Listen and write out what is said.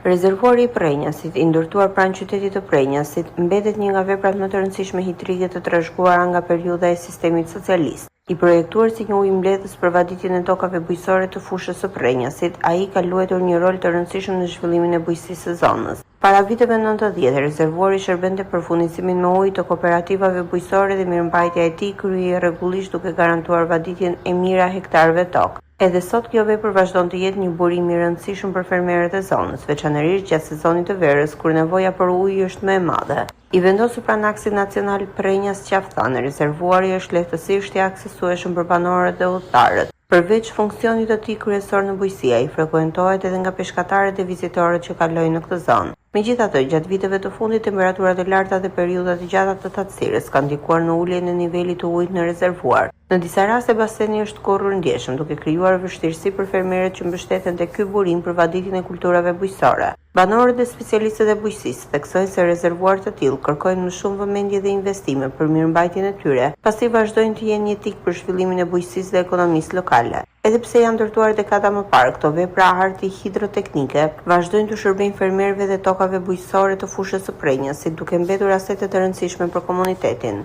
Rezervuari i Prenjasit, i ndërtuar pranë qytetit të Prenjasit, mbetet një nga veprat më të rëndësishme hitrike të trashëguara nga periudha e sistemit socialist. I projektuar si një ujëmbledhës për vaditjen e tokave bujqësore të fushës së Prenjasit, ai ka luajtur një rol të rëndësishëm në zhvillimin e bujqësisë së zonës. Para viteve 90, rezervuari shërbente për furnicimin me ujë të kooperativave bujqësore dhe mirëmbajtja e tij kryhej rregullisht duke garantuar vaditjen e mira hektarëve tokë. Edhe sot kjo vepër vazhdon të jetë një burim i rëndësishëm për fermerët e zonës, veçanërisht gjatë sezonit të verës kur nevoja për ujë është më e madhe. I vendosur pranë aksit nacional Prenjas-Qafthane, rezervuari është lehtësisht i aksesueshëm për banorët dhe udhëtarët. Përveç funksionit të tij kryesor në bujqësi, ai frekuentohet edhe nga peshkatarët e vizitorët që kalojnë në këtë zonë. Megjithatë, gjatë viteve të fundit, temperaturat e larta dhe periudhat e gjata të thatësirës kanë ndikuar në uljen e nivelit të ujit në rezervuar. Në disa raste baseni është korrur ndjeshëm, duke krijuar vështirësi për fermerët që mbështeten tek ky burim për vaditjen e kulturave bujqësore. Banorët dhe specialistët e bujqësisë theksojnë se rezervuar të tillë kërkojnë më shumë vëmendje dhe investime për mirëmbajtjen e tyre, pasi vazhdojnë të jenë një tik për zhvillimin e bujqësisë dhe ekonomisë lokale. Edhe pse janë ndërtuar dekada më parë, këto vepra arti hidroteknike vazhdojnë të shërbejnë fermerëve dhe tokave bujqësore të fushës së Prenjasit, duke mbetur asete të rëndësishme për komunitetin.